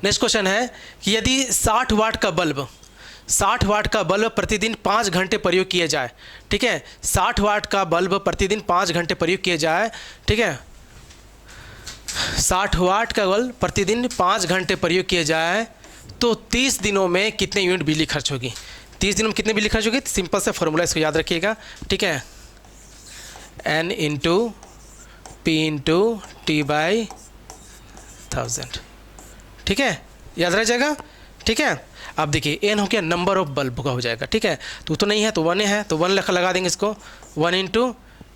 Next question है कि यदि 60 वाट का बल्ब 60 वाट का बल्ब प्रतिदिन 5 घंटे प्रयोग किए जाए, ठीक है, 60 वाट का बल्ब प्रतिदिन 5 घंटे प्रयोग किए जाए, ठीक है, 60 वाट का बल्ब प्रतिदिन 5 घंटे प्रयोग किए जाए तो 30 दिनों में कितने यूनिट बिजली खर्च होगी? 30 दिनों में कितने बिजली खर्च होगी? सिंपल सा फॉर्मूला इसको याद रखिएगा, ठीक है, N into P into T by 1000, ठीक है, याद रह जाएगा, ठीक है। अब देखिए एन हो गया नंबर ऑफ बल्ब का हो जाएगा, ठीक है, तो नहीं है तो 1 है तो 1 लगा देंगे इसको। 1 इंटू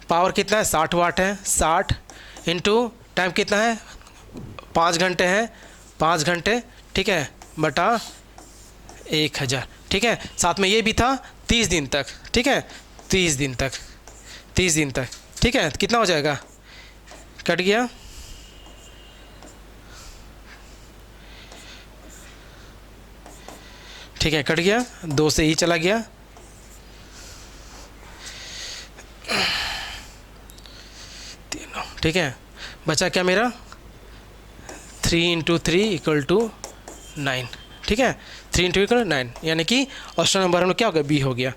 पावर कितना है 60 वाट है, 60 इंटू टाइम कितना है 5 घंटे है, 5 घंटे, ठीक है, बटा 1000, ठीक है, साथ में ये भी था 30 दिन तक, ठीक है, 30 दिन तक, 30 दिन तक, ठीक है, कितना हो जाएगा? कट गया, ठीक है, कट गया, 2 से ही चला गया, ठीक है, बचा क्या मेरा 3 इंटू 3 इक्वल टू 9, ठीक है, 3 इंटू इक्वल 9, यानी कि ऑप्शन नंबर हम क्या हो गया? बी हो गया।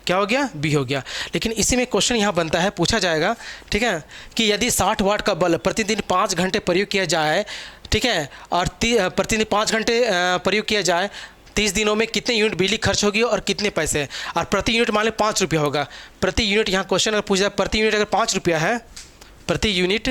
क्या हो गया? बी हो गया। लेकिन इसी में क्वेश्चन यहाँ बनता है, पूछा जाएगा, ठीक है, कि यदि 60 वाट का बल्ब प्रतिदिन 5 घंटे प्रयोग किया जाए, ठीक है, और प्रतिदिन 5 घंटे प्रयोग किया जाए 30 दिनों में कितने यूनिट बिजली खर्च होगी और कितने पैसे? और प्रति यूनिट मान लें 5 रुपया होगा। प्रति यूनिट यहाँ क्वेश्चन अगर पूछा जाए, प्रति यूनिट अगर 5 रुपया है, प्रति यूनिट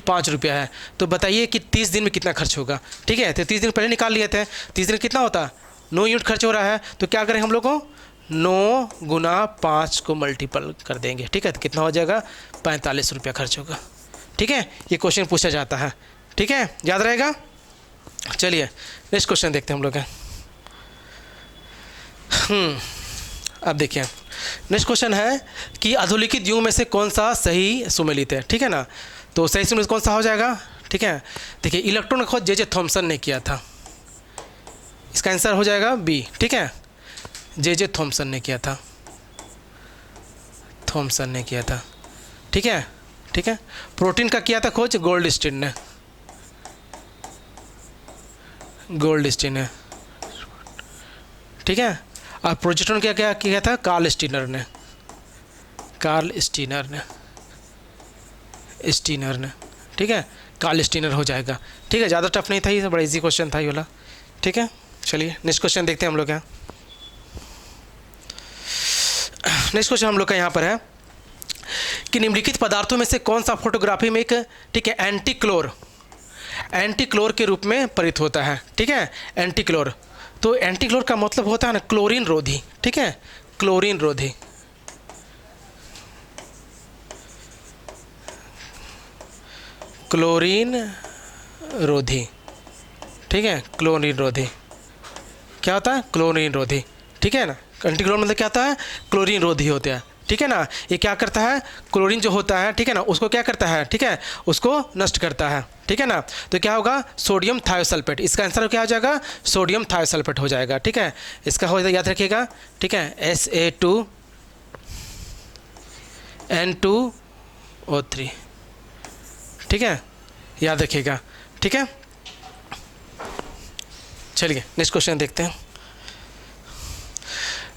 5 रुपया है, तो बताइए कि 30 दिन में कितना खर्च होगा? ठीक है, तो 30 दिन पहले निकाल लिए थे, 30 दिन कितना होता? 9 यूनिट खर्च हो रहा है, तो क्या करें हम लोग को 9 गुना 5 को मल्टीपल कर देंगे, ठीक है, तो कितना हो जाएगा? 45 रुपया खर्च होगा, ठीक है। ये क्वेश्चन पूछा जाता है, ठीक है, याद रहेगा। चलिए नेक्स्ट क्वेश्चन देखते हैं हम लोग। अब देखिए नेक्स्ट क्वेश्चन है कि अधोलिखित युग में से कौन सा सही सुमेलित है, ठीक है ना। तो सही सुमेलित कौन सा हो जाएगा? ठीक है, देखिए इलेक्ट्रॉन का खोज जे थॉमसन ने किया था, इसका आंसर हो जाएगा बी, ठीक है, जे थॉमसन ने किया था, थॉमसन ने किया था, ठीक है, ठीक है। प्रोटीन का किया था खोज गोल्डस्टीन ने, गोल्डस्टीन ने, ठीक है। और प्रोजेस्टेरॉन क्या क्या किया था? कार्ल स्टीनर ने, कार्ल स्टीनर ने, स्टीनर ने, ठीक है, कार्ल स्टीनर हो जाएगा, ठीक है। ज़्यादा टफ नहीं था ये, बड़ा इजी क्वेश्चन था ये वाला, ठीक है। चलिए नेक्स्ट क्वेश्चन देखते हैं हम लोग यहाँ। नेक्स्ट क्वेश्चन हम लोग का यहाँ पर है कि निम्नलिखित पदार्थों में से कौन सा फोटोग्राफी में एक, ठीक है, एंटी क्लोर के रूप में परिचित होता है, ठीक है, एंटी क्लोर। तो एंटी क्लोर का मतलब होता है ना क्लोरीन रोधी, ठीक है, क्लोरीन रोधी, क्लोरीन रोधी, ठीक है, क्लोरीन रोधी क्या होता है? क्लोरीन रोधी, ठीक है ना। एंटी क्लोर मतलब क्या होता है? क्लोरीन रोधी होता है, ठीक है ना। ये क्या करता है? क्लोरीन जो होता है, ठीक है ना, उसको क्या करता है, ठीक है, उसको नष्ट करता है, ठीक है ना। तो क्या होगा? सोडियम थायोसल्फेट, इसका आंसर क्या हो जाएगा? सोडियम थायोसल्फेट हो जाएगा, ठीक है। इसका हो याद रखिएगा, ठीक है, Sa2N2O3, ठीक है, याद रखिएगा, ठीक है। चलिए नेक्स्ट क्वेश्चन देखते हैं।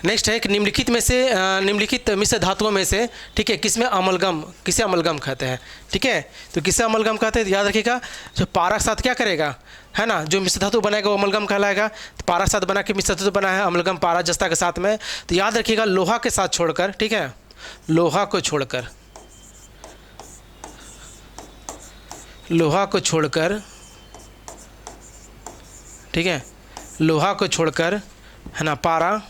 नेक्स्ट है कि निम्नलिखित मिश्र धातुओं में से, ठीक है, किसमें अमलगम, किसे अमलगम कहते हैं, ठीक है। तो किसे अमलगम कहते हैं याद रखिएगा, जो पारा के साथ क्या करेगा, है ना, जो मिश्र धातु बनाएगा वो अमलगम कहलाएगा। तो पारा के साथ बना के मिश्र धातु बना है अमलगम, पारा जस्ता के साथ में। तो याद रखिएगा लोहा के साथ छोड़कर, ठीक है, लोहा को छोड़कर, लोहा को छोड़कर, ठीक है, लोहा को छोड़कर, है ना, पारा,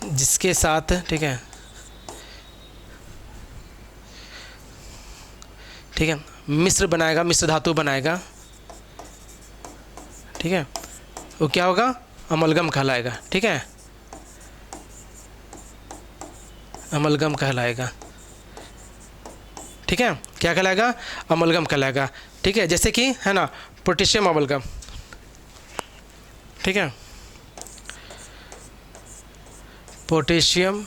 जिसके साथ, ठीक है, ठीक है, मिश्र बनाएगा, मिश्र धातु बनाएगा, ठीक है, वो क्या होगा? अमलगम कहलाएगा, ठीक है, अमलगम कहलाएगा, ठीक है, क्या कहलाएगा? अमलगम कहलाएगा, ठीक है। जैसे कि है ना पोटेशियम अमलगम, ठीक है, पोटेशियम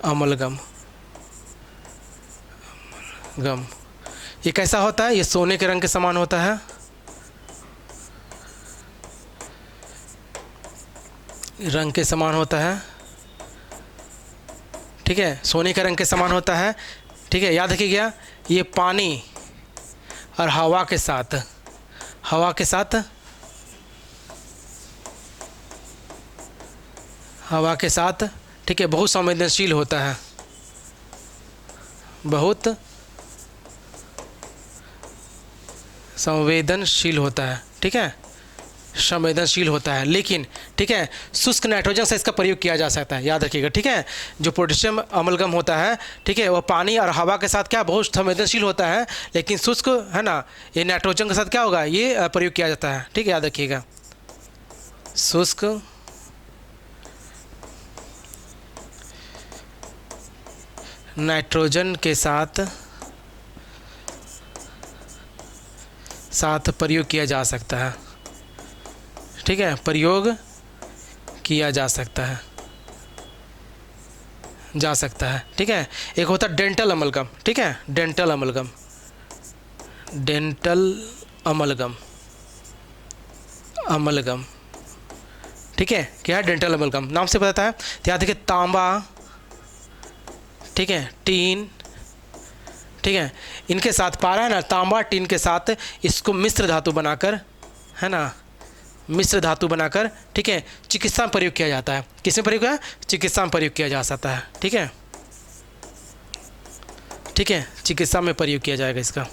अमलगम गम। ये कैसा होता है? ये सोने के रंग के समान होता है। रंग के समान होता है, ठीक है, सोने के रंग के समान होता है, ठीक है। याद रखिएगा, ये पानी और हवा के साथ, हवा के साथ, हवा के साथ, ठीक है, बहुत संवेदनशील होता है, बहुत संवेदनशील होता है, ठीक है, संवेदनशील होता है। लेकिन ठीक है, शुष्क नाइट्रोजन से इसका प्रयोग किया जा सकता है, याद रखिएगा, ठीक है। जो पोटेशियम अमलगम होता है, ठीक है, वह पानी और हवा के साथ क्या बहुत संवेदनशील होता है, लेकिन शुष्क है ना, ये नाइट्रोजन के साथ क्या होगा, ये प्रयोग किया जाता है, ठीक है, याद रखिएगा। शुष्क नाइट्रोजन के साथ प्रयोग किया जा सकता है, ठीक है, प्रयोग किया जा सकता है, ठीक है। एक होता है डेंटल अमलगम, ठीक है, dental amalgam, dental amalgam, amalgam, ठीक है। क्या है? डेंटल अमलगम, नाम से बताता है। तो याद रखिए, तांबा, ठीक है, टीन, ठीक है, इनके साथ पारा है ना, तांबा टीन के साथ इसको मिश्र धातु बनाकर, है ना, मिश्र धातु बनाकर, ठीक है, चिकित्सा में प्रयोग किया जाता है। किसमें प्रयोग है? चिकित्सा में प्रयोग किया जा सकता है, ठीक है, ठीक है, चिकित्सा में प्रयोग किया जाएगा, इसका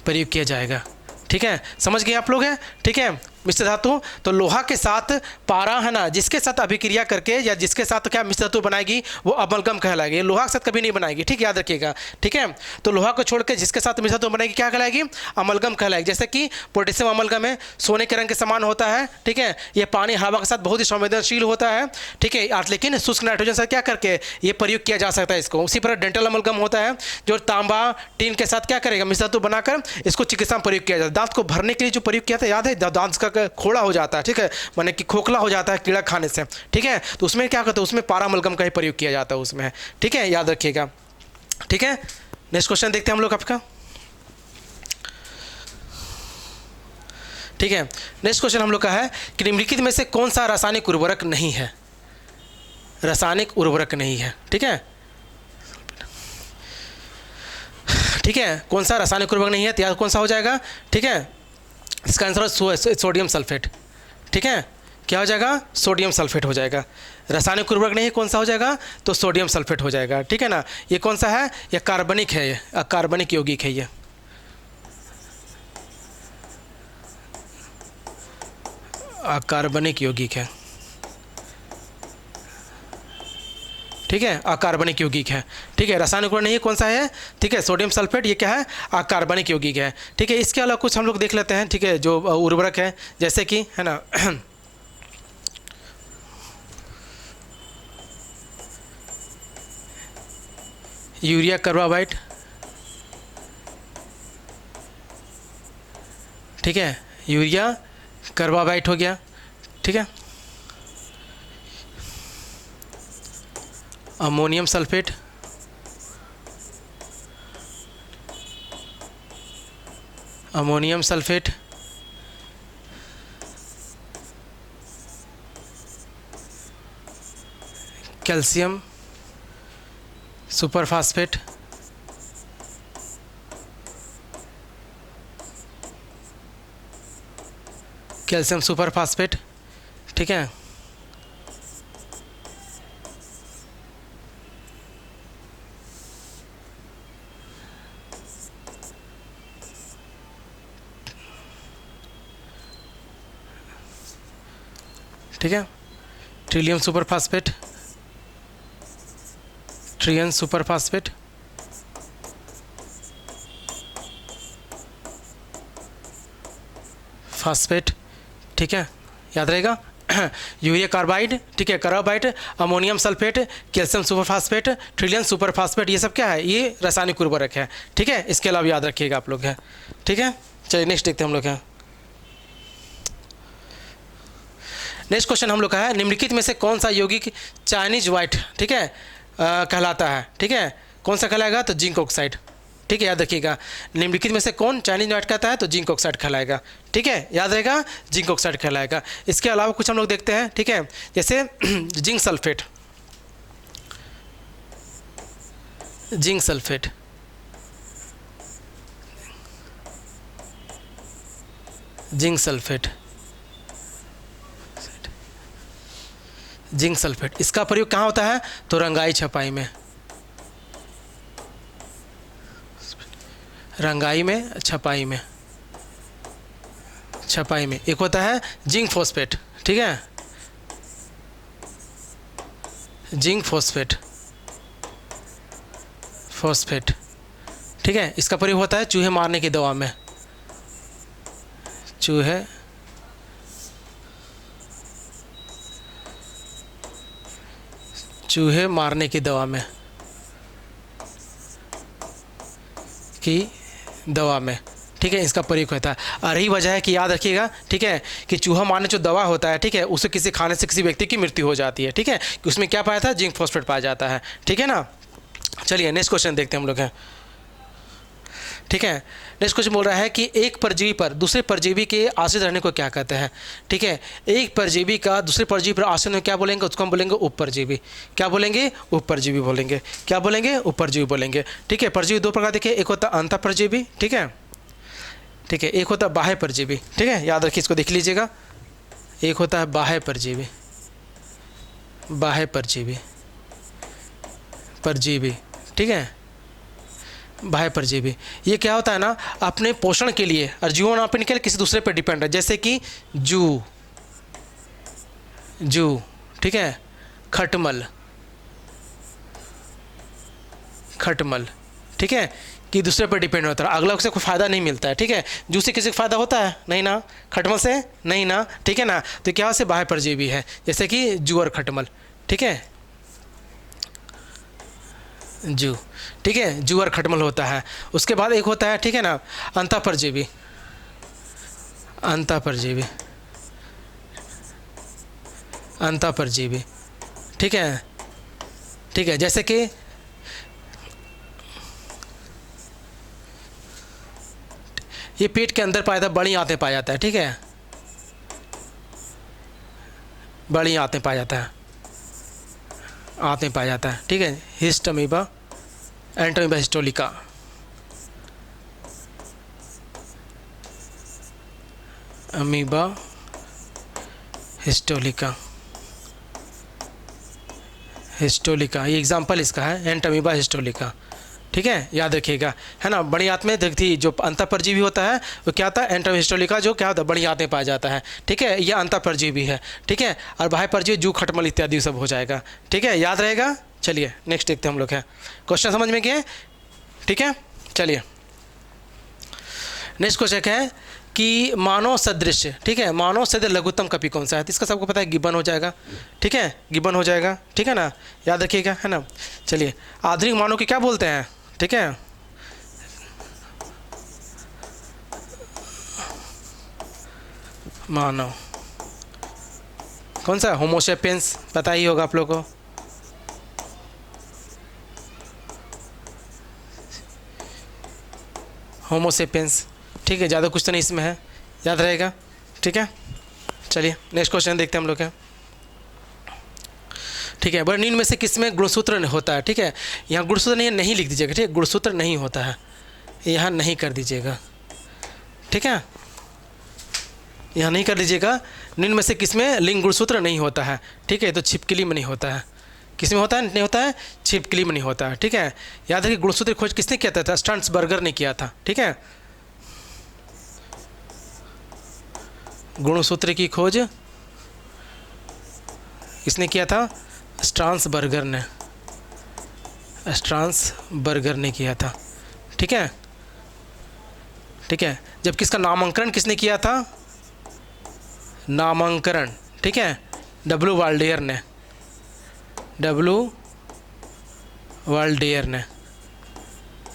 प्रयोग किया जाएगा, ठीक है। समझ गए आप लोग हैं, ठीक है। मिश्र धातु, तो लोहा के साथ पारा है ना, जिसके साथ अभिक्रिया करके या जिसके साथ क्या मिश्र धातु बनाएगी वो अमलगम कहलाएगी। लोहा के साथ कभी नहीं बनाएगी, ठीक, याद रखिएगा, ठीक है। तो लोहा को छोड़ के जिसके साथ मिश्र धातु बनाएगी क्या कहलाएगी? अमलगम कहलाएगी। जैसे कि पोटेशियम अमलगम है, सोने के रंग के समान होता है, ठीक है, ये पानी हवा के साथ बहुत ही संवेदनशील होता है, ठीक है, लेकिन शुष्क नाइट्रोजन से क्या करके ये प्रयोग किया जा सकता है इसको। उसी तरह डेंटल अमलगम होता है, जो तांबा टीन के साथ क्या करेगा, मिश्र धातु बनाकर इसको चिकित्सा में प्रयोग किया जाता है। दांत को भरने के लिए जो प्रयोग किया था, याद है, दांत का खोड़ा हो जाता है, ठीक है, माने कि खोखला हो जाता है कीड़ा खाने से, ठीक है, तो उसमें क्या करते हैं, उसमें पारा अमलगम का ही प्रयोग किया जाता है उसमें, ठीक है, याद रखिएगा, ठीक है। नेक्स्ट क्वेश्चन देखते हैं हम लोग आपका, ठीक है। नेक्स्ट क्वेश्चन हम लोग का है कि निम्नलिखित में से कौन सा रासायनिक उर्वरक नहीं है, रासायनिक उर्वरक नहीं है, ठीक है, ठीक है, कौन सा रासायनिक उर्वरक नहीं है, तो याद कौन सा हो जाएगा, ठीक है, इसका आंसर है सोडियम सल्फेट, ठीक है, क्या हो जाएगा, सोडियम सल्फेट हो जाएगा। रासायनिक उर्वरक नहीं है, कौन सा हो जाएगा, तो सोडियम सल्फेट हो जाएगा, ठीक है ना। ये कौन सा है, ये कार्बनिक है, ये अकार्बनिक यौगिक है, ये अकार्बनिक यौगिक है, ठीक है, अकार्बनिक यौगिक है, ठीक है। रासायनिक उर्वरक नहीं है, कौन सा है, ठीक है, सोडियम सल्फेट, ये क्या है, अकार्बनिक यौगिक है, ठीक है। इसके अलावा कुछ हम लोग देख लेते हैं, ठीक है, जो उर्वरक है, जैसे कि है ना यूरिया कार्बाइड, ठीक है, यूरिया कार्बाइड हो गया, ठीक है। Ammonium sulphate, ammonium sulphate, calcium superphosphate, calcium superphosphate, ठीक है, ठीक है, Trillium superphosphate, Trion superphosphate, phosphate, ठीक है, याद रहेगा। यूरिया कार्बाइड, ठीक है, carbide, ammonium sulphate, calcium superphosphate, trillion superphosphate, ये सब क्या है, ये रासायनिक उर्वरक है, ठीक है। इसके अलावा याद रखिएगा आप लोग है, ठीक है। चलिए नेक्स्ट देखते हैं हम लोग हैं। नेक्स्ट क्वेश्चन हम लोग का है, निम्नलिखित में से कौन सा यौगिक चाइनीज व्हाइट, ठीक है, कहलाता है, ठीक है, कौन सा कहलाएगा, तो जिंक ऑक्साइड, ठीक है, याद रखिएगा। निम्नलिखित में से कौन चाइनीज व्हाइट कहता है, तो जिंक ऑक्साइड कहलाएगा, ठीक है, याद रहेगा, जिंक ऑक्साइड कहलाएगा। इसके अलावा कुछ हम लोग देखते हैं, ठीक है, जैसे zinc sulphate, zinc sulphate, zinc sulphate, zinc sulphate, इसका प्रयोग कहाँ होता है, तो रंगाई छपाई में, रंगाई में, छपाई में, छपाई में। एक होता है जिंक फॉस्फेट, ठीक है, जिंक फॉस्फेट, फॉस्फेट, ठीक है, इसका प्रयोग होता है चूहे मारने की दवा में, चूहे चूहे मारने की दवा में, की दवा में, ठीक है, इसका प्रयोग होता है। और यही वजह है कि याद रखिएगा, ठीक है, कि चूहा मारने जो दवा होता है, ठीक है, उसे किसी खाने से किसी व्यक्ति की मृत्यु हो जाती है, ठीक है, कि उसमें क्या पाया था, जिंक फॉस्फेट पाया जाता है, ठीक है ना। चलिए नेक्स्ट क्वेश्चन देखते हैं हम लोग हैं, ठीक है। नेक्स्ट क्वेश्चन बोल रहा है कि एक परजीवी पर दूसरे परजीवी के आश्रित रहने को क्या कहते हैं, ठीक है, एक परजीवी का दूसरे परजीवी पर आश्रित होने क्या बोलेंगे, उसको हम बोलेंगे उपपरजीवी, क्या बोलेंगे, उपपरजीवी बोलेंगे, क्या बोलेंगे, उपपरजीवी बोलेंगे, ठीक है। परजीवी दो प्रकार देखिए, एक होता है अंतःपरजीवी, ठीक है, ठीक है, एक होता है बाह्य परजीवी, ठीक है, याद रखिए, इसको देख लीजिएगा, एक होता है बाह्य परजीवी, बाह्य परजीवी, परजीवी, ठीक है, बाह्य परजीवी, ये क्या होता है ना, अपने पोषण के लिए और जीवन यापन के लिए किसी दूसरे पर डिपेंड है, जैसे कि जू, जू, ठीक है, खटमल, खटमल, ठीक है, कि दूसरे पर डिपेंड होता है, अगला से कोई फ़ायदा नहीं मिलता है, ठीक है, जू से किसी को फ़ायदा होता है नहीं ना, खटमल से नहीं ना, ठीक है ना, तो क्या से बाह्य परजीवी है, जैसे कि जू और खटमल, ठीक है, जू, ठीक है, जू और खटमल होता है। उसके बाद एक होता है, ठीक है ना, अंतःपरजीवी, अंतःपरजीवी, अंतःपरजीवी, ठीक है, ठीक है, जैसे कि ये पेट के अंदर पाया था, बड़ी आंतें पाया जाता है, ठीक है, बड़ी आंतें पाया जाता है, आंतें पाया जाता है, ठीक है, हिस्ट amoeba, Entamoeba histolytica, amoeba histolytica, histolytica, ये एग्जाम्पल इसका है, एंटोमीबा हिस्टोलिका, ठीक है, याद रखिएगा, है ना। बड़ी आंत में देखती जो अंतःपरजीवी होता है वो क्या होता है, एंटोमीबा हिस्टोलिका, जो क्या होता है, बड़ी आंतें पाया जाता है, ठीक है, ये अंतःपरजीवी है, ठीक है, और बाह्य परजीवी जू खटमल इत्यादि सब हो जाएगा, ठीक है, याद रहेगा। चलिए नेक्स्ट देखते हैं हम लोग हैं, क्वेश्चन समझ में गए, ठीक है। चलिए नेक्स्ट क्वेश्चन है कि मानव सदृश, ठीक है, मानव सदृश लघुत्तम कपि कौन सा है, तो इसका सबको पता है, गिब्बन हो जाएगा, ठीक है, गिब्बन हो जाएगा, ठीक है ना, याद रखिएगा, है ना। चलिए आधुनिक मानव के क्या बोलते हैं, ठीक है, मानव कौन सा, होमोसेपियंस, पता ही होगा आप लोगों को, होमोसेपियंस, ठीक है, ज़्यादा कुछ तो नहीं इसमें है, याद रहेगा, ठीक है। चलिए नेक्स्ट क्वेश्चन देखते हैं हम लोग हैं, ठीक है। बड़े निम्न में से किस में गुणसूत्र होता है, ठीक है, यहाँ गुणसूत्र नहीं लिख दीजिएगा, ठीक है, गुणसूत्र नहीं होता है, यहाँ नहीं कर दीजिएगा, ठीक है, यहाँ नहीं कर दीजिएगा, निम्न में से किस में लिंग गुणसूत्र नहीं होता है, ठीक है, तो छिपकली में नहीं होता है, किस में होता है, नहीं होता है, छिपकली में नहीं होता है, ठीक है। याद रखिए गुणसूत्र की खोज किसने किया था, स्टर्न्सबर्गर ने किया था, ठीक है, गुणसूत्र की खोज किसने किया था, स्ट्रांसबर्गर ने, स्ट्रांसबर्गर ने किया था, ठीक है, ठीक है। जब किसका नामांकन किसने किया था, नामांकन, ठीक है, डब्ल्यू वाल्डेयर ने, डब्ल्यू वाल्डेयर ने,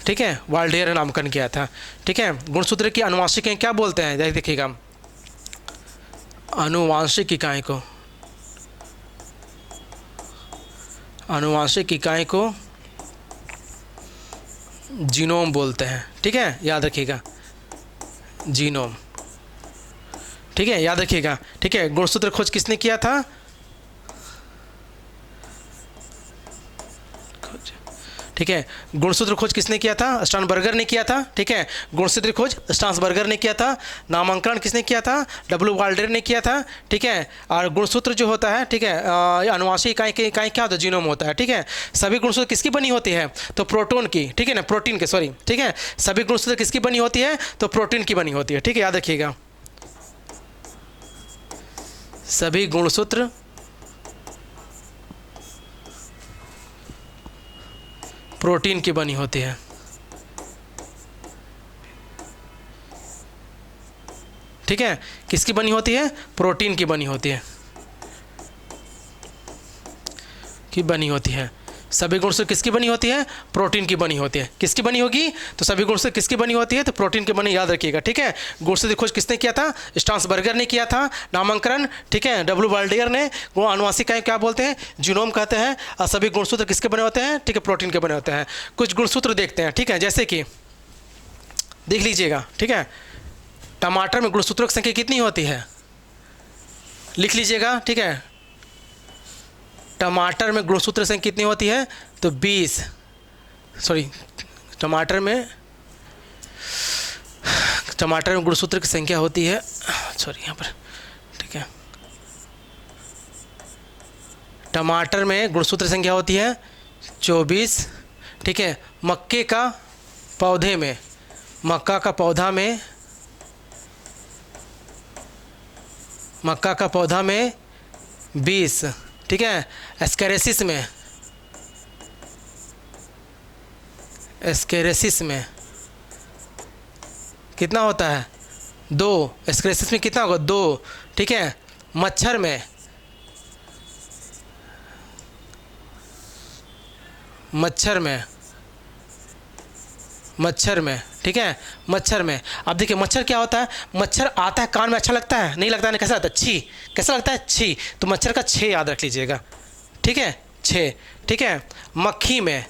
ठीक है, वाल्डेयर ने नामकरण किया था, ठीक है। गुणसूत्र की आनुवांशिक क्या बोलते हैं, देखिएगा, आनुवांशिक इकाई को आनुवांशिक इकाई को जीनोम बोलते हैं, ठीक है, याद रखिएगा, जीनोम, ठीक है, याद रखिएगा, ठीक है। गुणसूत्र खोज किसने किया था? ठीक है, गुणसूत्र खोज किसने किया था? स्टार्नबर्गर ने किया था, ठीक है, गुणसूत्र खोज स्टार्नबर्गर ने किया था। नामांकन किसने किया था? डब्ल्यू वाल्डेर ने किया था, ठीक है। और गुणसूत्र जो होता है, ठीक है, आनुवांशिक इकाई की इकाई क्या होता है? जीनोम होता है, ठीक है। सभी गुणसूत्र किसकी बनी होती है? तो प्रोटोन की, ठीक है ना, प्रोटीन के, सॉरी, ठीक है। सभी गुणसूत्र किसकी बनी होती है? तो प्रोटीन की बनी होती है, ठीक है, याद रखिएगा। सभी गुणसूत्र प्रोटीन की बनी होती है, ठीक है। किसकी बनी होती है? प्रोटीन की बनी होती है, सभी गुणसूत्र किसकी बनी होती है? प्रोटीन की बनी होती है। किसकी बनी होगी? तो सभी गुणसूत्र किसकी बनी होती है? तो प्रोटीन की बनी, याद रखिएगा, ठीक है। गुणसूत्र खोज किसने किया था? स्टार्नबर्गर ने किया था। नामांकन, ठीक है, डब्ल्यू वाल्डेर ने। वो आनुवांशिक इकाई क्या बोलते हैं? जीनोम कहते हैं। और सभी गुणसूत्र किसके बने होते हैं? ठीक है, प्रोटीन के बने होते हैं। कुछ गुणसूत्र देखते हैं, ठीक है, जैसे कि देख लीजिएगा, ठीक है। टमाटर में गुणसूत्रों की संख्या कितनी होती है? लिख लीजिएगा, ठीक है। टमाटर में गुणसूत्र संख्या कितनी होती है? तो 20, सॉरी, टमाटर में गुणसूत्र की संख्या होती है, सॉरी यहाँ पर, ठीक है, टमाटर में गुणसूत्र संख्या होती है 24, ठीक है। मक्के का पौधे में, मक्का का पौधा में 20, ठीक है। एस्केरेसिस में कितना होता है? 2। एस्केरेसिस में कितना होगा? 2, ठीक है। मच्छर में, ठीक है, मच्छर में। अब देखिए मच्छर क्या होता है? मच्छर आता है, कान में अच्छा लगता है? नहीं लगता है, कैसा लगता है? छी, कैसा लगता है? छी। तो मच्छर का 6 याद रख लीजिएगा, ठीक है, 6, ठीक है। मक्खी में,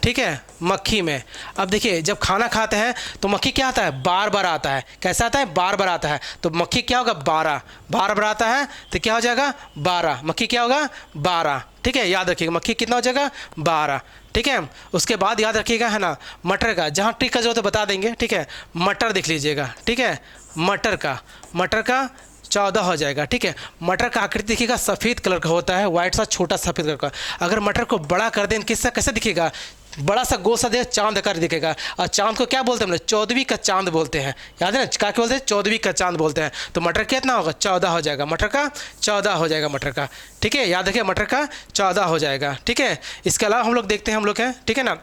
ठीक है, मक्खी में, अब देखिए जब खाना खाते हैं तो मक्खी क्या आता है? बार बार आता है। कैसा आता है? बार बार आता है। तो मक्खी क्या होगा? 12, बार बार आता है तो क्या हो जाएगा? 12। मक्खी क्या होगा? 12, ठीक है, याद रखिएगा, मक्खी कितना हो जाएगा? 12, ठीक है। उसके बाद याद रखिएगा, है ना, मटर का, जहाँ ट्रिक का जो तो बता देंगे, ठीक है। मटर देख लीजिएगा, ठीक है, मटर का 14 हो जाएगा, ठीक है। मटर का आकृति देखिएगा सफ़ेद कलर का होता है, व्हाइट सा छोटा सफ़ेद कलर का। अगर मटर को बड़ा कर दें किससा कैसे दिखेगा? बड़ा सा गोल सा दे, चांद का दिखेगा। और चांद को क्या बोलते हैं हम लोग? 14वीं का चांद बोलते हैं, याद है ना, क्या बोलते हैं? 14वीं का चांद बोलते हैं। तो मटर कितना होगा? 14 हो जाएगा, मटर का 14 हो जाएगा, मटर का, ठीक है, याद रखिए, मटर का 14 हो जाएगा, ठीक है। इसके अलावा हम लोग देखते हैं, हम लोग हैं, ठीक है ना,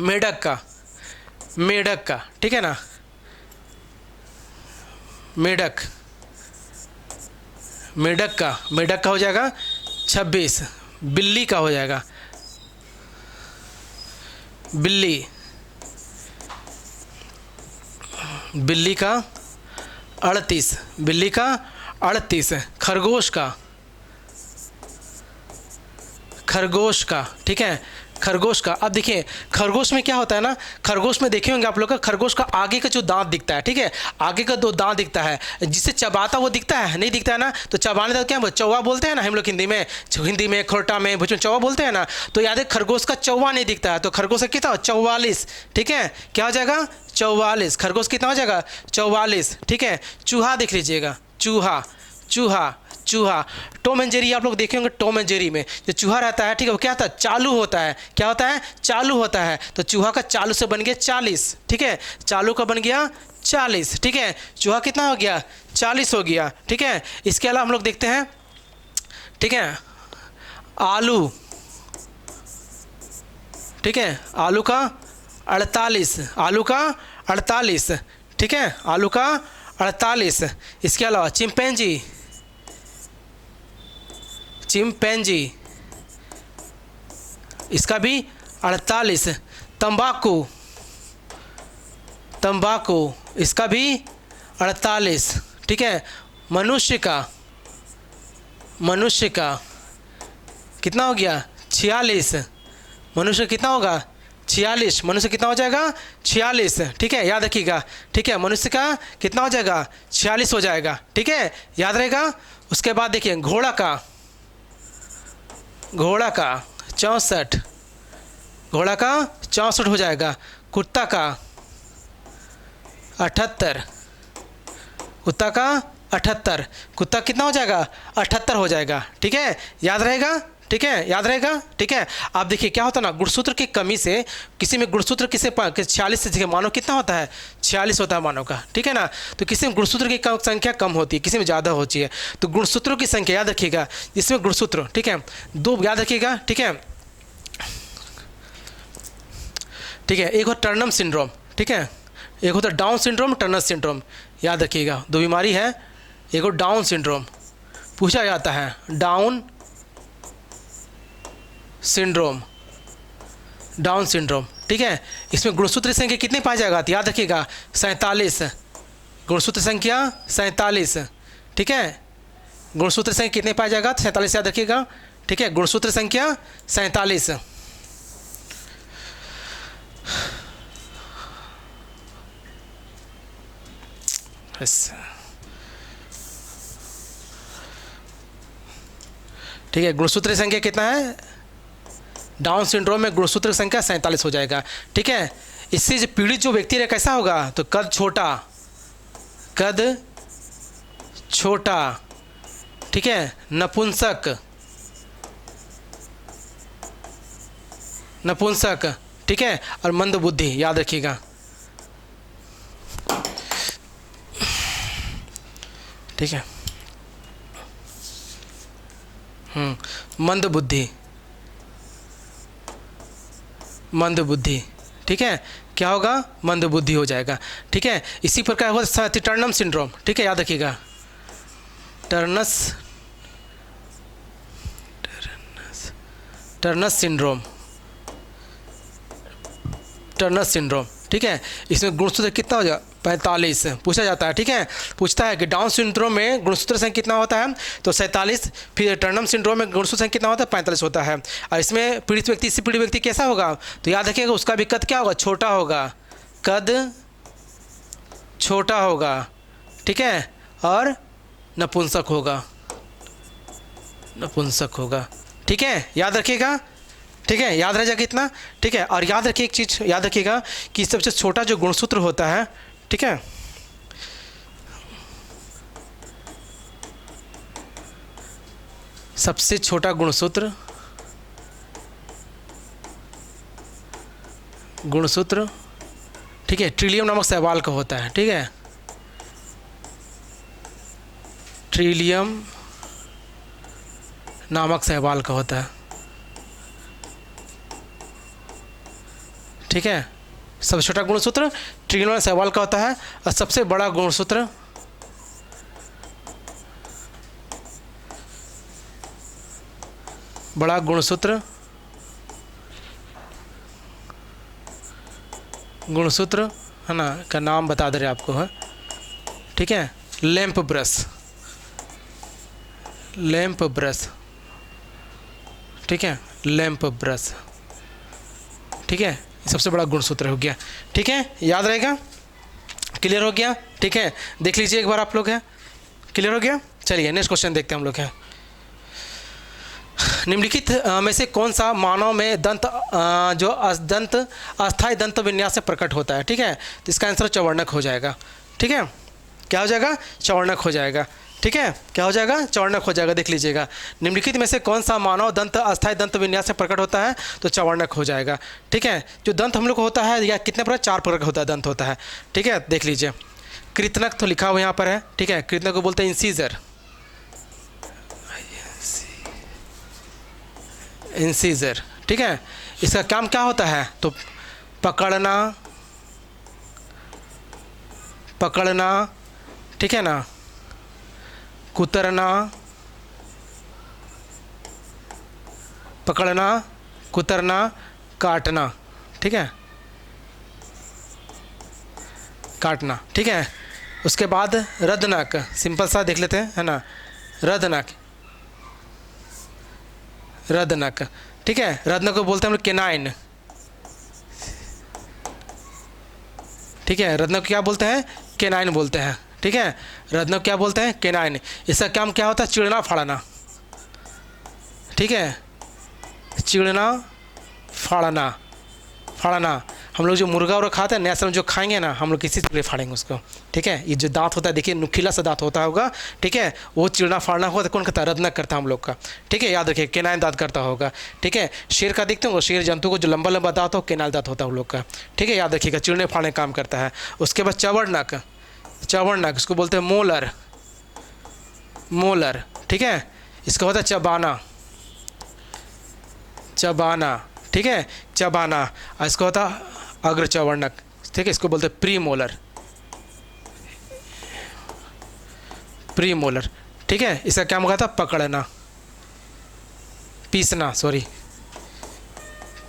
मेढक का, ठीक है ना, मेढक का हो जाएगा 26। बिल्ली का हो जाएगा, बिल्ली का 38, खरगोश का, ठीक है, खरगोश का। अब देखिए खरगोश में क्या होता है ना, खरगोश में देखे होंगे आप लोग का, खरगोश का आगे का जो दांत दिखता है, ठीक है, आगे का 2 दांत दिखता है, जिससे चबाता वो दिखता है, नहीं दिखता है ना। तो चबाने का क्या चौवा बोलते हैं ना हम लोग हिंदी में, खोरटा में, भोज में चौवा बोलते हैं ना। तो याद है खरगोश का चौवा नहीं दिखता है, तो खरगोश का कितना? 44, ठीक है, क्या हो जाएगा? 44। खरगोश कितना हो जाएगा? 44, ठीक है। चूहा देख लीजिएगा, चूहा, टॉम एंड जेरी आप लोग देखे होंगे। टॉम एंड जेरी में जो चूहा रहता है, ठीक है, वो क्या होता है? चालू होता है। क्या होता है? चालू होता है। तो चूहा का चालू से बन गया 40, ठीक है, चालू का बन गया 40, ठीक है। चूहा कितना हो गया? 40 हो गया, ठीक है। इसके अलावा हम लोग देखते हैं, ठीक है, आलू, ठीक है, आलू का 48, ठीक है, आलू का 48। इसके अलावा चिंपैंजी, इसका भी 48। तंबाकू, इसका भी 48, ठीक है। मनुष्य का कितना हो गया? 46। मनुष्य कितना होगा 46, मनुष्य कितना हो जाएगा 46, ठीक है, याद रखिएगा, ठीक है, मनुष्य का कितना हो जाएगा 46 हो जाएगा, ठीक है, याद रहेगा। उसके बाद देखिए घोड़ा का 64, घोड़ा का 64 हो जाएगा। कुत्ता का 78, कुत्ता का 78, कुत्ता कितना हो जाएगा 78 हो जाएगा, ठीक है, याद रहेगा, ठीक है, याद रहेगा, ठीक है। आप देखिए क्या होता है ना, गुणसूत्र की कमी से किसी में गुणसूत्र किसे 46 से देखिए मानव कितना होता है 46 होता है मानव का, ठीक है ना। तो किसी में गुणसूत्र की संख्या कम होती है, किसी में ज़्यादा होती है। तो गुणसूत्रों की संख्या याद रखिएगा, इसमें गुणसूत्र, ठीक है, 2 याद रखिएगा, ठीक है, ठीक है। एक होता टर्नम सिंड्रोम, ठीक है, एक होता डाउन सिंड्रोम, टर्नर सिंड्रोम, याद रखिएगा, 2 बीमारी है। एक और डाउन सिंड्रोम पूछा जाता है, डाउन सिंड्रोम, डाउन सिंड्रोम, ठीक है। इसमें गुणसूत्र संख्या कितनी पाया जाएगा तो याद रखिएगा 47, गुणसूत्र संख्या 47, ठीक है, गुणसूत्र संख्या कितने पाया जाएगा 47 याद रखिएगा, ठीक है, गुणसूत्र संख्या 47। ठीक है, गुणसूत्र संख्या कितना है, डाउन सिंड्रोम में गुणसूत्र संख्या 47 हो जाएगा, ठीक है। इससे जो पीड़ित जो व्यक्ति है कैसा होगा तो कद छोटा, ठीक है, नपुंसक, ठीक है, और मंद बुद्धि, याद रखिएगा, ठीक है, मंद बुद्धि, ठीक है, क्या होगा मंद बुद्धि हो जाएगा, ठीक है। इसी प्रकार होगा टर्नम सिंड्रोम, ठीक है, याद रखिएगा, टर्नर सिंड्रोम, ठीक है। इसमें गुणसूत्र कितना हो जाएगा 45 पूछा जाता है, ठीक है, पूछता है कि डाउन सिंड्रोम में गुणसूत्र संख्या कितना होता है तो 47, फिर टर्नम सिंड्रोम में गुणसूत्र संख्या कितना होता है 45 होता है। और इसमें पीड़ित व्यक्ति, इससे पीड़ित व्यक्ति कैसा होगा तो याद रखिएगा उसका भी कद क्या होगा छोटा होगा, कद छोटा होगा, ठीक है, और नपुंसक होगा, ठीक है, याद रखिएगा, ठीक है, याद रह जाएगा कितना, ठीक है। और याद रखिए एक चीज़ याद रखिएगा कि सबसे छोटा जो गुणसूत्र होता है, ठीक है, सबसे छोटा गुणसूत्र ठीक है ट्रिलियम नामक शैवाल का होता है, ठीक है, ट्रिलियम नामक शैवाल का होता है, ठीक है। सबसे छोटा गुणसूत्र ट्रिलियन शैवाल का होता है, और सबसे बड़ा गुणसूत्र है ना, का नाम बता दे रहे आपको है, ठीक है, लैंप ब्रश, ठीक है, लैंप ब्रश, ठीक है, सबसे बड़ा गुणसूत्र हो गया, ठीक है, याद रहेगा, क्लियर हो गया, ठीक है। देख लीजिए एक बार आप लोग, है क्लियर हो गया। चलिए नेक्स्ट क्वेश्चन देखते हैं हम लोग, हैं निम्नलिखित में से कौन सा मानव में दंत अस्थायी दंत विन्यास से प्रकट होता है, ठीक है, तो इसका आंसर चवर्णक हो जाएगा, ठीक है, क्या हो जाएगा चवर्णक हो जाएगा, ठीक है, क्या हो जाएगा चवर्णक हो जाएगा। देख लीजिएगा, निम्नलिखित में से कौन सा मानव दंत अस्थायी दंत विन्यास से प्रकट होता है तो चवर्णक हो जाएगा, ठीक है। जो दंत हम लोग को होता है या कितने प्रकार 4 प्रकार का होता है दंत होता है, ठीक है, देख लीजिए, कृतनक तो लिखा हुआ यहाँ पर है, ठीक है, कृतनक को बोलते हैं इंसीजर, ठीक है, इसका काम क्या होता है तो पकड़ना, ठीक है ना, कुतरना, पकड़ना, कुतरना, काटना, ठीक है, काटना, ठीक है। उसके बाद रदनक, सिंपल सा देख लेते हैं, है ना, रदनक रदनक, ठीक है। रदनक को बोलते हैं हम लोग केनाइन, ठीक है। रदनक को क्या बोलते हैं? केनाइन बोलते हैं, ठीक है। रदनक क्या बोलते हैं? केनाइन। इसका काम क्या होता है? चिड़ना फाड़ना, ठीक है। चिड़ना फाड़ना, फाड़ना। हम लोग जो मुर्गा और खाते हैं नेशनल जो खाएंगे ना, हम लोग किसी से फाड़ेंगे उसको, ठीक है। ये जो दांत होता है, देखिए नुकीला सा दांत होता होगा, ठीक है, वो चिड़ना फाड़ना होगा तो कौन करता है? रदनक करता है हम लोग का, ठीक है। याद रखिए केनाइन दांत करता होगा, ठीक है। शेर का देखते हो, शेर जंतु को जो लंबा लंबा दांत हो, केनाइन दांत होता है हम लोग का, ठीक है। याद रखिएगा, चिड़ने फाड़ने काम करता है। उसके बाद चवड़नक, चवड़नक इसको बोलते हैं मोलर, मोलर, ठीक है। इसका होता है चबाना, चबाना, ठीक है, चबाना। और इसका होता है अग्र चवर्णक, ठीक है। इसको बोलते हैं प्री मोलर, प्री मोलर, ठीक है। इसका क्या होगा था? पकड़ना, पीसना, सॉरी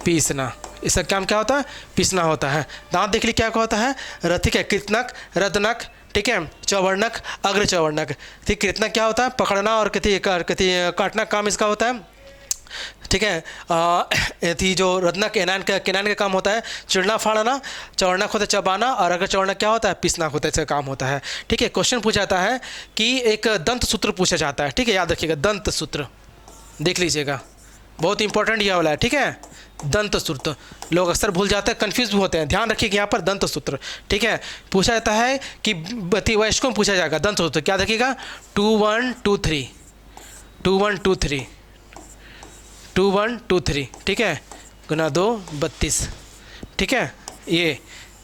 पीसना। इसका काम क्या होता है? पीसना होता है। दांत देख लीजिए क्या होता है? ठीक है, कृतनक, रदनक, ठीक है, चवर्णक, अग्र चवर्णक, ठीक। कृतनक क्या होता है? पकड़ना, और काटना काम इसका होता है, ठीक है। थी जो रत्नक केनाइन का काम होता है चिड़ना फाड़ना, चौड़नक होता है चबाना, और अगर चौड़नक क्या होता है? पीसना होता है, इसका काम होता है, ठीक है। क्वेश्चन पूछा जाता है कि एक दंत सूत्र पूछा जाता है, ठीक है। याद रखिएगा दंत सूत्र, देख लीजिएगा, बहुत इंपॉर्टेंट यह वाला है, ठीक है। दंत सूत्र लोग अक्सर भूल जाते हैं, कन्फ्यूज भी होते हैं, ध्यान रखिएगा यहाँ पर दंत सूत्र, ठीक है। पूछा जाता है कि वयस्कों में पूछा जाएगा दंत सूत्र, क्या देखिएगा? 2 1 2 3, 2 1 2 3, 2 1 2 3, ठीक है, गुना 2 32, ठीक है। ये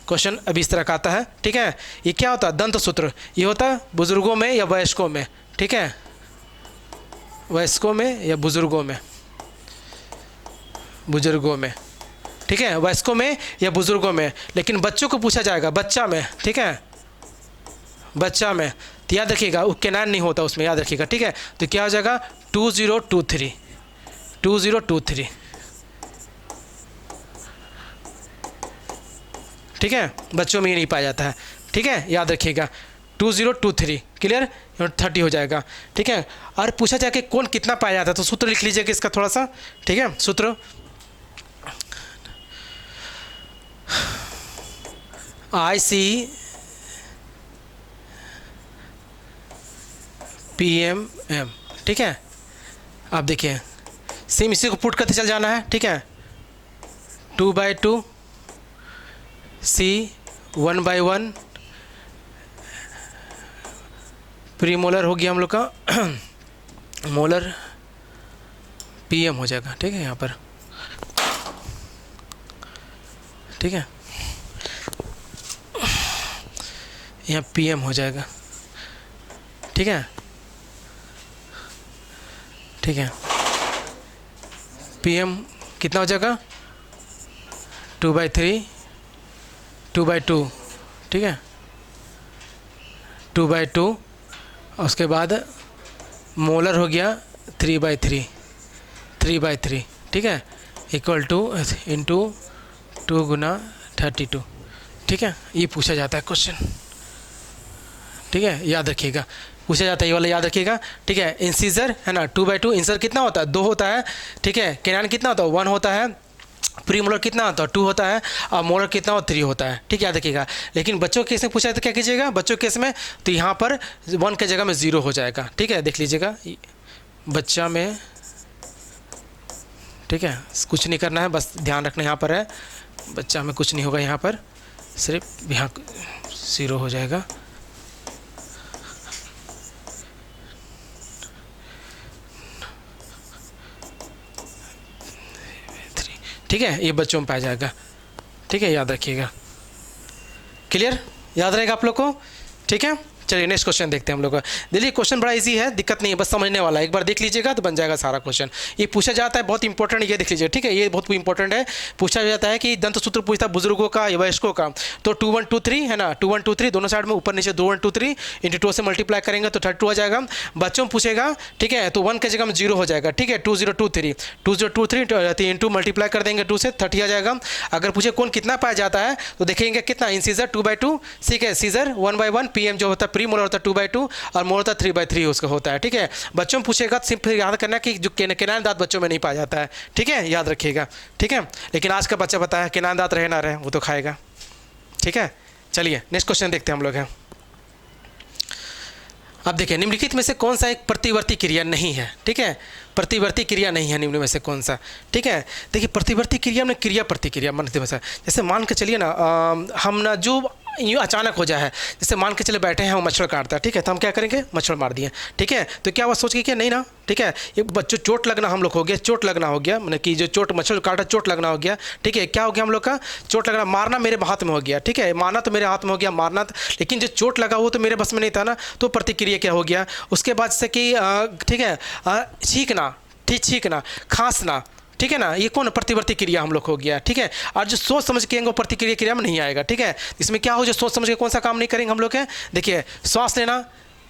क्वेश्चन अभी इस तरह का आता है, ठीक है। ये क्या होता है? दंत सूत्र। ये होता है बुजुर्गों में या वयस्कों में, ठीक है, वयस्कों में या बुजुर्गों में, बुजुर्गों में, ठीक है, वयस्कों में या बुजुर्गों में। लेकिन बच्चों को पूछा जाएगा बच्चा में, ठीक है, बच्चा में। तो याद रखिएगा वो केनाइन नहीं होता उसमें, याद रखिएगा, ठीक है। तो क्या हो जाएगा? 2023, 2023, ठीक है। बच्चों में ये नहीं पाया जाता है, ठीक है, याद रखिएगा 2023, क्लियर। 30 हो जाएगा, ठीक है। और पूछा जाए कि कौन कितना पाया जाता है, तो सूत्र लिख लीजिएगा इसका थोड़ा सा, ठीक है। सूत्र ICPMM, ठीक है। आप देखिए सेम इसी को पुट करते चल जाना है, ठीक है। 2/2 C 1/1 प्री मोलर हो गया हम लोग का मोलर PM हो जाएगा, ठीक है, यहाँ पर, ठीक है, यहाँ PM हो जाएगा, ठीक है, ठीक है। PM कितना हो जाएगा? 2/3, 2/2, ठीक है, 2/2। उसके बाद मोलर हो गया 3/3, 3/3, ठीक है, इक्वल टू इंटू 2 गुना 32, ठीक है। ये पूछा जाता है क्वेश्चन, ठीक है, याद रखिएगा, पूछा जाता है ये वाला, याद रखिएगा, ठीक है। इंसीजर है ना 2/2, इंसर कितना होता है? 2 होता है, ठीक है। केनाइन कितना होता है? 1 होता है। प्री मोलर कितना होता है? 2 होता है। और मोलर कितना होता है? 3 होता है, ठीक है, याद रखिएगा। लेकिन बच्चों के केस में पूछा है तो क्या कीजिएगा? बच्चों के केस में तो यहाँ पर 1 के जगह में 0 हो जाएगा, ठीक है, देख लीजिएगा बच्चा में, ठीक है। कुछ नहीं करना है, बस ध्यान रखना यहाँ पर है, बच्चा में कुछ नहीं होगा, यहाँ पर सिर्फ यहाँ 0 हो जाएगा, ठीक है। ये बच्चों में पाया जाएगा, ठीक है, याद रखिएगा, क्लियर, याद रहेगा आप लोग को, ठीक है। चलिए नेक्स्ट क्वेश्चन देखते हैं हम लोग का। देखिए क्वेश्चन बड़ा इजी है, दिक्कत नहीं है, बस समझने वाला है, एक बार देख लीजिएगा तो बन जाएगा सारा क्वेश्चन। ये पूछा जाता है, बहुत इंपॉर्टेंट, ये देख लीजिए, ठीक है, ये बहुत इंपॉर्टेंट है। पूछा जाता है कि दंत सूत्र पूछता है बुजुर्गों का या वयस्कों का, तो 2 1 2 3 है ना, 2 1 2 3 दोनों साइड में ऊपर नीचे 2 1 2 3 इंटू 2 से मल्टीप्लाई करेंगे तो 32 हो जाएगा। बच्चों में पूछेगा, ठीक है, तो 1 के जगह में 0 हो जाएगा, ठीक है, 2023 इंटू मल्टीप्लाई कर देंगे 2 से 30 आ जाएगा। अगर पूछे कौन कितना पाया जाता है तो देखेंगे कितना, इंसीजर 2/2, ठीक है, सीजर 1/1, PM जो होता है प्री मोलर होता है 2/2 और मोलर होता है 3/3 उसका होता है, ठीक है। बच्चों में पूछेगा तो सिर्फ याद करना कि जो केनाइन दांत बच्चों में नहीं पाया जाता है, ठीक है, याद रखिएगा, ठीक है। लेकिन आज का बच्चा बताया केनाइन दांत रहे ना रहे वो तो खाएगा, ठीक है। चलिए नेक्स्ट क्वेश्चन देखते हैं हम लोग हैं। अब देखिए निम्नलिखित में से कौन सा एक प्रतिवर्ती क्रिया नहीं है, ठीक है। प्रतिवर्ती क्रिया नहीं है निम्न में से कौन सा, ठीक है। देखिए प्रतिवर्ती क्रिया में क्रिया प्रतिक्रिया मन जैसे मान के चलिए ना हम ना जो यूँ अचानक हो जाए, जैसे मान के चले बैठे हैं वो मच्छर काटता है, ठीक है, तो हम क्या करेंगे मच्छर मार दिए, ठीक है। तो क्या हुआ सोच के कि नहीं ना, ठीक है, ये बच्चों चोट लगना हम लोग हो गया, चोट लगना हो गया, मतलब कि जो चोट मच्छर काटा चोट लगना हो गया, ठीक है। क्या हो गया हम लोग का चोट लगना, मारना मेरे हाथ में हो गया, ठीक है, मारना तो मेरे हाथ में हो गया, मारना लेकिन जो चोट लगा वो तो मेरे बस में नहीं था ना, तो प्रतिक्रिया क्या हो गया। उसके बाद से कि ठीक है छींकना, ठीक छींकना, खांसना, ठीक है ना, ये कौन प्रतिवर्ती क्रिया हम लोग हो गया, ठीक है। और जो सोच समझ के वो प्रतिक्रिया क्रिया में नहीं आएगा, ठीक है। इसमें क्या हो जो सोच समझ के कौन सा काम नहीं करेंगे हम लोग है। देखिए श्वास लेना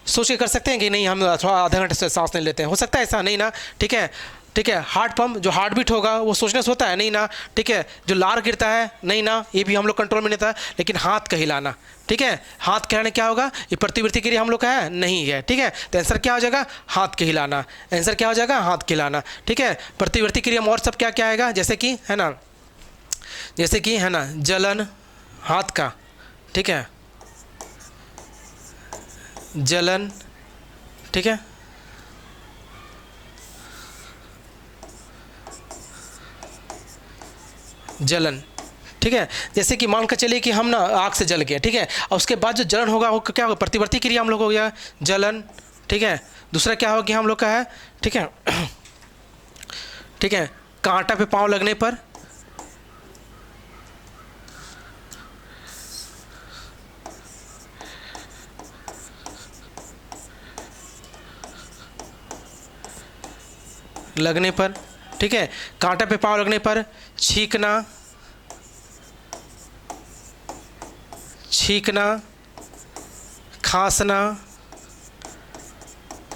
सोच के कर सकते हैं कि नहीं, हम थोड़ा आधा घंटे से सांस नहीं लेते हैं, हो सकता है ऐसा नहीं ना, ठीक है, ठीक है। हार्ट पंप जो हार्ट बीट होगा वो सोचने से होता है नहीं ना, ठीक है। जो लार गिरता है नहीं ना, ये भी हम लोग कंट्रोल में नहीं था। लेकिन हाथ का हिलाना, ठीक है, हाथ के हिलाने क्या होगा, ये प्रतिवर्ती क्रिया हम लोग का है नहीं है, ठीक है। तो आंसर क्या हो जाएगा हाथ के हिलाना, आंसर क्या हो जाएगा हाथ के हिलाना, ठीक है। प्रतिवर्ती क्रिया में और सब क्या क्या आएगा, जैसे कि है ना, जैसे कि है ना जलन हाथ का, ठीक है, जलन, ठीक है, जलन, ठीक है। जैसे कि मान कर चलिए कि हम ना आग से जल गए, ठीक है, और उसके बाद जो जलन होगा वो क्या होगा प्रतिवर्ती क्रिया हम लोग हो गया जलन, ठीक है। दूसरा क्या हो गया हम लोग का है, ठीक है, ठीक है, कांटा पे पाँव लगने पर, लगने पर, ठीक है, कांटा पे पाँव लगने पर छींकना, छींकना, खांसना,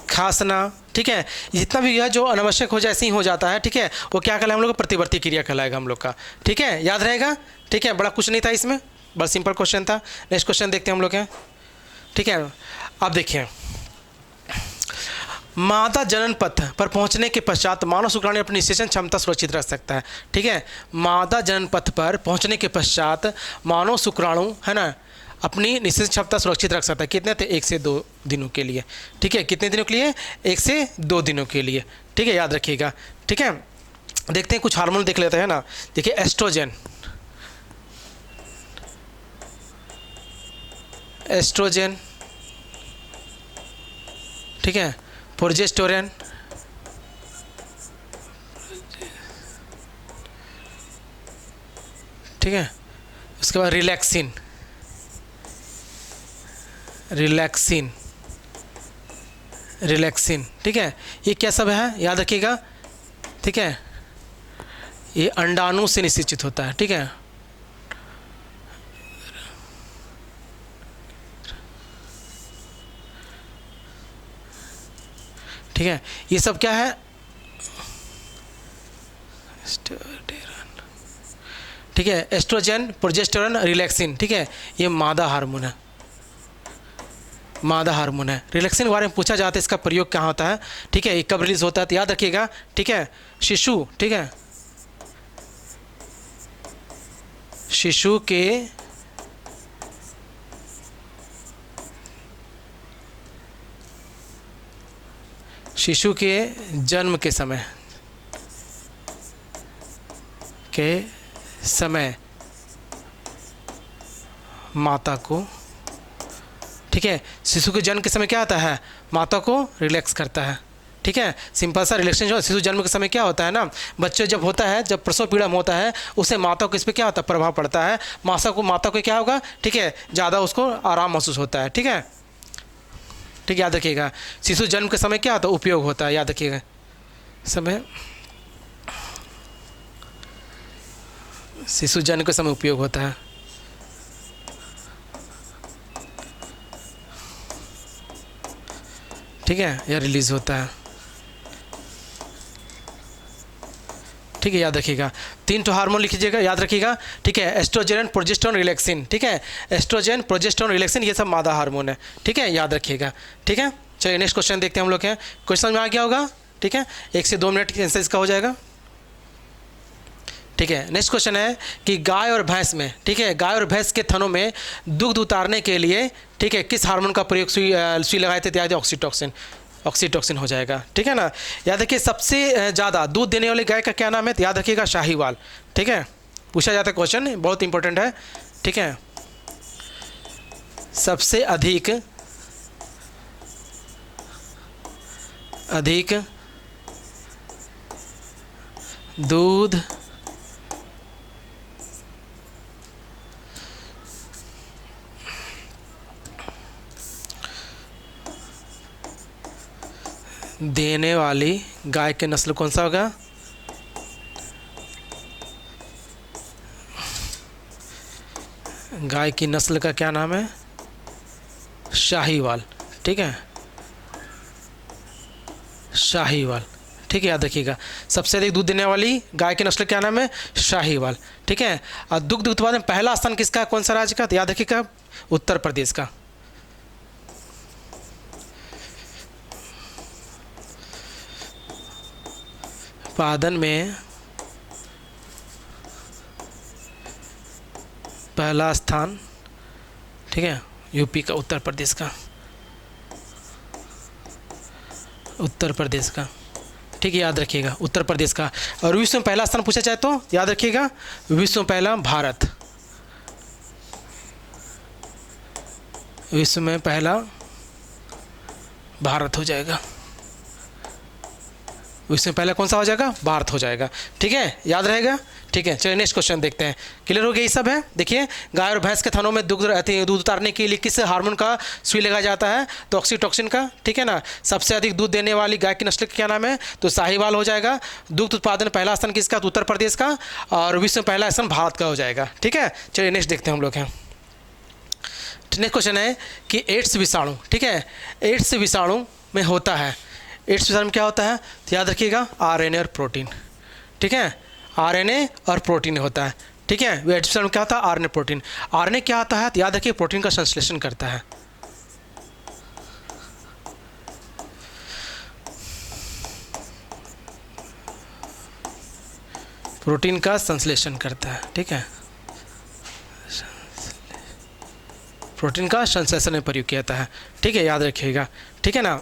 खांसना, ठीक है। जितना भी है जो अनावश्यक हो जाए ऐसे ही हो जाता है, ठीक है, वो क्या कहलाएगा हम लोग का प्रतिवर्ती क्रिया कहलाएगा हम लोग का, ठीक है, याद रहेगा, ठीक है। बड़ा कुछ नहीं था इसमें, बड़ा सिंपल क्वेश्चन था। नेक्स्ट क्वेश्चन देखते हैं हम लोग हैं, ठीक है। अब देखिए मादा जनन पथ पर पहुंचने के पश्चात मानव शुक्राणु अपनी निषेचन क्षमता सुरक्षित रख सकता है, ठीक है। मादा जनन पथ पर पहुंचने के पश्चात मानव शुक्राणु है ना अपनी निषेचन क्षमता सुरक्षित रख सकता है, कितने थे 1 से 2 दिनों के लिए, ठीक है, कितने दिनों के लिए 1 से 2 दिनों के लिए, ठीक है, याद रखिएगा, ठीक है। देखते हैं कुछ हार्मोन देख लेते हैं ना। देखिए एस्ट्रोजन, एस्ट्रोजन, ठीक है, प्रोजेस्टेरोन, ठीक है, उसके बाद रिलैक्सिन, रिलैक्सिन, रिलैक्सिन, ठीक है। ये क्या सब है याद रखिएगा, ठीक है, ये अंडाणु से निषेचित होता है, ठीक है। ठीक है, ये सब क्या है, ठीक है, एस्ट्रोजन, प्रोजेस्टेरोन, रिलैक्सिन, ठीक है, ये मादा हार्मोन है, मादा हार्मोन है। रिलैक्सिन के बारे में पूछा जाता है इसका प्रयोग कहाँ होता है, ठीक है, ये कब रिलीज होता है तो याद रखिएगा, ठीक है, शिशु, ठीक है, शिशु के शिशु के जन्म के समय माता को, ठीक है, शिशु के जन्म के समय क्या आता है माता को रिलैक्स करता है, ठीक है। सिंपल सा रिलैक्सेशन जो शिशु जन्म के समय क्या होता है ना, बच्चे जब होता है जब प्रसव पीड़ा में होता है उससे माता को इस पर क्या होता है प्रभाव पड़ता है, माता को क्या होगा, ठीक है, ज़्यादा उसको आराम महसूस होता है, ठीक है, ठीक, याद रखिएगा। शिशु जन्म के समय क्या होता है उपयोग होता है, याद रखिएगा समय, शिशु जन्म के समय उपयोग होता है, ठीक है, या रिलीज होता है, ठीक है, याद रखिएगा। 3 तो हार्मोन लिख लीजिएगा, याद रखिएगा। ठीक है, एस्ट्रोजन, प्रोजेस्टेरोन, रिलैक्सिन। ठीक है, एस्ट्रोजन, प्रोजेस्टेरोन, रिलैक्सिन ये सब मादा हार्मोन है। ठीक है, याद रखिएगा। ठीक है, चलिए नेक्स्ट क्वेश्चन देखते हैं हम लोग के। क्वेश्चन में आ गया होगा। ठीक है, 1 से 2 मिनट आंसर इसका हो जाएगा। ठीक है, नेक्स्ट क्वेश्चन है कि गाय और भैंस में, ठीक है, गाय और भैंस के थनों में दुग्ध उतारने के लिए, ठीक है, किस हार्मोन का प्रयोग सुई लगाए थे? याद है, ऑक्सीटोसिन। ऑक्सीटोसिन हो जाएगा। ठीक है ना, याद रखिए। सबसे ज़्यादा दूध देने वाली गाय का क्या नाम है? तो याद रखिएगा शाहीवाल। ठीक है, पूछा जाता है क्वेश्चन, बहुत इंपॉर्टेंट है। ठीक है, सबसे अधिक दूध देने वाली गाय की नस्ल कौन सा होगा? गाय की नस्ल का क्या नाम है? शाहीवाल। ठीक है, शाहीवाल। ठीक है, याद रखिएगा। सबसे अधिक दूध देने वाली गाय की नस्ल क्या नाम है? शाहीवाल। ठीक है, और दुग्ध उत्पादन पहला स्थान किसका, कौन सा राज्य का? तो याद रखिएगा, उत्तर प्रदेश का। उत्पादन में पहला स्थान, ठीक है, यूपी का, उत्तर प्रदेश का, उत्तर प्रदेश का। ठीक है, याद रखिएगा, उत्तर प्रदेश का। और विश्व में पहला स्थान पूछा जाए तो याद रखिएगा, विश्व में पहला भारत। विश्व में पहला भारत हो जाएगा। विश्व में पहला कौन सा हो जाएगा? भारत हो जाएगा। ठीक है, याद रहेगा। ठीक है, चलिए नेक्स्ट क्वेश्चन देखते हैं। क्लियर हो गया ये सब है? देखिए, गाय और भैंस के थनों में दूध उतारने के लिए किस हार्मोन का सुई लगाया जाता है? तो ऑक्सीटोसिन का। ठीक है ना। सबसे अधिक दूध देने वाली गाय की नस्ल का क्या नाम है? तो साहीवाल हो जाएगा। दुग्ध उत्पादन पहला स्थान किसका? तो उत्तर प्रदेश का। और विश्व में पहला स्थान भारत का हो जाएगा। ठीक है, चलिए नेक्स्ट देखते हैं हम लोग हैं। नेक्स्ट क्वेश्चन है कि एड्स विषाणु, ठीक है, एड्स विषाणु में होता है, एड्स विषाणु में क्या होता है? तो याद रखिएगा, आरएनए और प्रोटीन। ठीक है, आरएनए और प्रोटीन होता है। ठीक है, वो एड्स विषाणु क्या होता है? RNA protein. आरएनए क्या होता है? तो याद रखिए, प्रोटीन का संश्लेषण करता है। प्रोटीन का संश्लेषण करता है। ठीक है, प्रोटीन का संश्लेषण में प्रयोग किया जाता है। ठीक है, याद रखिएगा। ठीक है ना।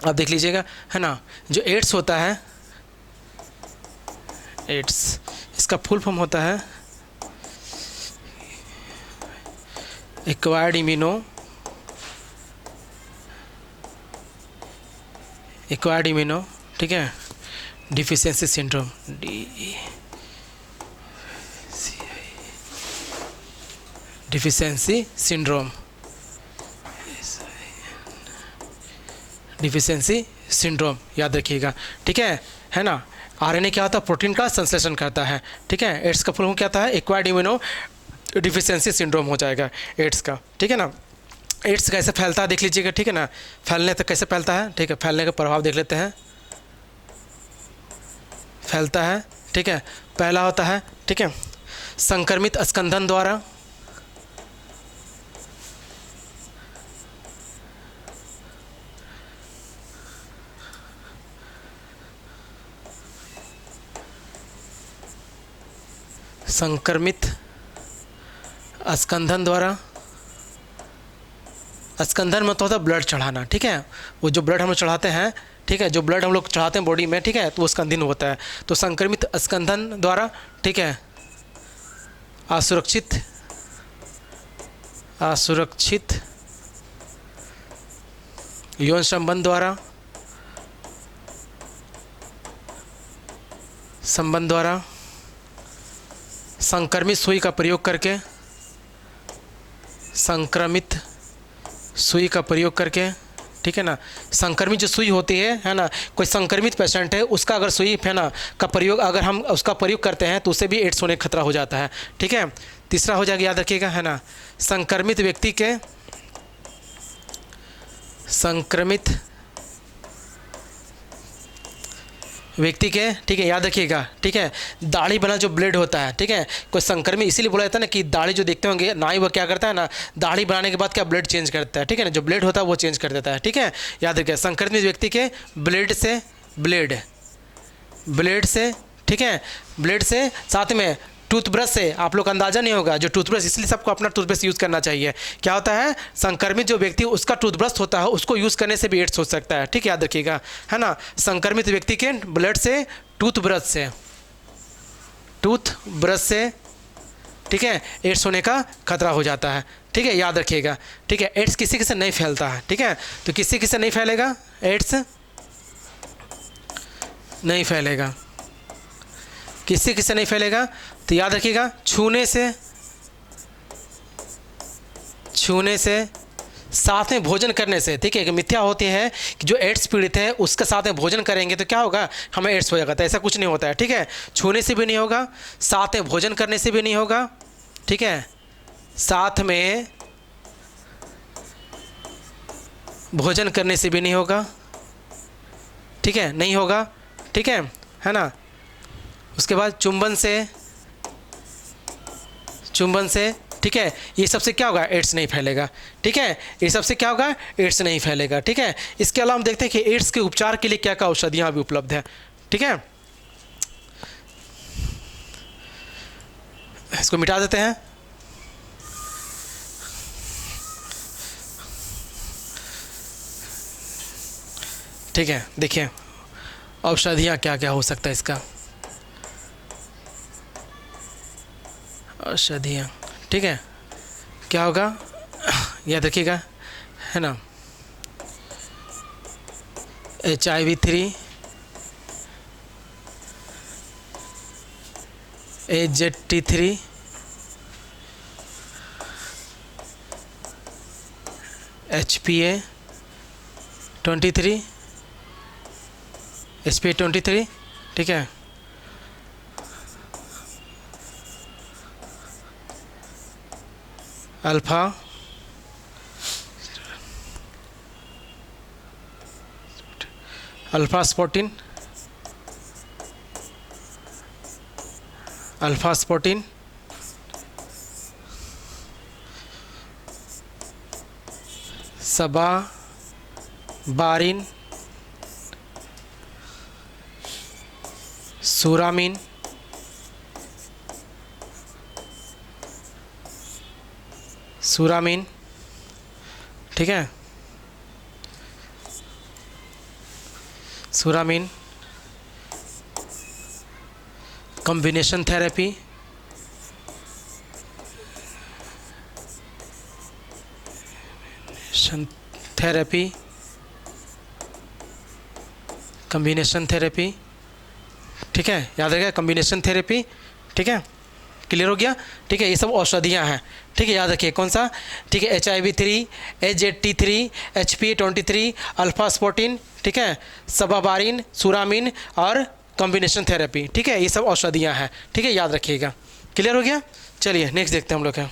आप देख लीजिएगा, है ना, जो एड्स होता है, एड्स इसका फुल फॉर्म होता है एक्वायर्ड इम्यूनो, ठीक है, डिफिशियंसी सिंड्रोम, डिफिशियंसी सिंड्रोम, याद रखिएगा। ठीक है ना। आरएनए क्या होता है? प्रोटीन का संश्लेषण करता है। ठीक है, एड्स का फुल फॉर्म क्या होता है? एक्वायर्ड इम्यूनो डिफिशियंसी सिंड्रोम हो जाएगा एड्स का। ठीक है ना। एड्स कैसे फैलता है देख लीजिएगा। ठीक है ना, फैलने तक कैसे फैलता है? ठीक है, फैलने का प्रभाव देख लेते हैं। फैलता है, ठीक है, पहला होता है, ठीक है, संक्रमित स्कंदन द्वारा, संक्रमित स्कंदन द्वारा। स्कंदन में तो होता है ब्लड चढ़ाना। ठीक है, वो जो ब्लड हम लोग चढ़ाते हैं, ठीक है, जो ब्लड हम लोग चढ़ाते हैं बॉडी में, ठीक है, तो वो स्कंदन होता है। तो संक्रमित स्कंदन द्वारा, ठीक है, असुरक्षित यौन संबंध द्वारा संक्रमित सुई का प्रयोग करके, ठीक है ना, संक्रमित जो सुई होती है ना, कोई संक्रमित पेशेंट है उसका अगर सुई है ना का प्रयोग, अगर हम उसका प्रयोग करते हैं तो उससे भी एड्स होने का खतरा हो जाता है। ठीक है, तीसरा हो जाएगा, याद रखिएगा, है ना, संक्रमित व्यक्ति के, ठीक है, याद रखिएगा, ठीक है, दाढ़ी बना जो ब्लेड होता है, ठीक है, कोई संक्रमित, इसीलिए बोला जाता है ना कि दाढ़ी जो देखते होंगे नाई वो क्या करता है ना, दाढ़ी बनाने के बाद क्या ब्लेड चेंज करता है, ठीक है ना, जो ब्लेड होता है वो चेंज कर देता है, ठीक है, याद रखिए संक्रमित व्यक्ति के ब्लेड से, ब्लेड से, ठीक है, ब्लेड से, साथ में टूथब्रश से, आप लोग का अंदाज़ा नहीं होगा, जो टूथब्रश, इसलिए सबको अपना टूथब्रश यूज़ करना चाहिए। क्या होता है, संक्रमित जो व्यक्ति उसका टूथब्रश होता है उसको यूज़ करने से भी एड्स हो सकता है, ठीक है, याद रखिएगा, है ना, संक्रमित व्यक्ति के ब्लड से, टूथब्रश से, ठीक है, एड्स होने का खतरा हो जाता है, ठीक है, याद रखिएगा, ठीक है। एड्स किसी किसी नहीं फैलता है, ठीक है, तो किसी किसी नहीं फैलेगा, एड्स नहीं फैलेगा, किससे किससे नहीं फैलेगा, तो याद रखिएगा छूने से, साथ में भोजन करने से, ठीक है, मिथ्या होती है कि जो एड्स पीड़ित है उसके साथ में भोजन करेंगे तो क्या होगा, हमें एड्स हो जाएगा, तो ऐसा कुछ नहीं होता है, ठीक है, छूने से भी नहीं होगा, साथ में भोजन करने से भी नहीं होगा, ठीक है, साथ में भोजन करने से भी नहीं होगा, ठीक है, नहीं होगा, ठीक है ना। उसके बाद चुंबन से, ठीक है, ये सबसे क्या होगा, एड्स नहीं फैलेगा, ठीक है, ये सबसे क्या होगा, एड्स नहीं फैलेगा, ठीक है। इसके अलावा हम देखते हैं कि एड्स के उपचार के लिए क्या क्या औषधियाँ भी उपलब्ध है, ठीक है, इसको मिटा देते हैं। ठीक है, देखिए औषधियाँ क्या क्या हो सकता है इसका, औषधियाँ, ठीक है, क्या होगा, याद रखिएगा, है ना, HIV-3, AZT3, HPA-23, HPA-23, ठीक है, अल्फा स्पोर्टिन, सबा बारिन, सुरामीन, ठीक है, सुरामीन, कॉम्बिनेशन थेरेपी, कॉम्बिनेशन थेरेपी, ठीक है, याद रखिएगा कॉम्बिनेशन थेरेपी, ठीक है, क्लियर हो गया, ठीक है, ये सब औषधियाँ हैं, ठीक है, याद रखिए कौन सा, ठीक है, HIV-3, AZT3, HPA-23, अल्फा स्पोर्टिन, ठीक है, सबाबारिन, सुरामीन और कॉम्बिनेशन थेरेपी, ठीक है, ये सब औषधियाँ हैं, ठीक है, याद रखिएगा, क्लियर हो गया। चलिए नेक्स्ट देखते हैं हम लोग का।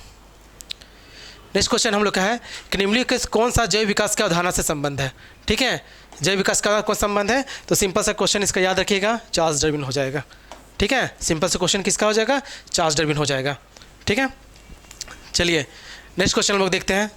नेक्स्ट क्वेश्चन हम लोग का है कि निम्नलिखित कौन सा जैव विकास का अवधारणा से संबंध है, ठीक है, जैव विकास का कौन संबंध है, तो सिंपल सा क्वेश्चन इसका याद रखिएगा, चार्ल्स डार्विन हो जाएगा, ठीक है, सिंपल सा क्वेश्चन किसका हो जाएगा, चार्ल्स डार्विन हो जाएगा, ठीक है। चलिए नेक्स्ट क्वेश्चन हम लोग देखते हैं।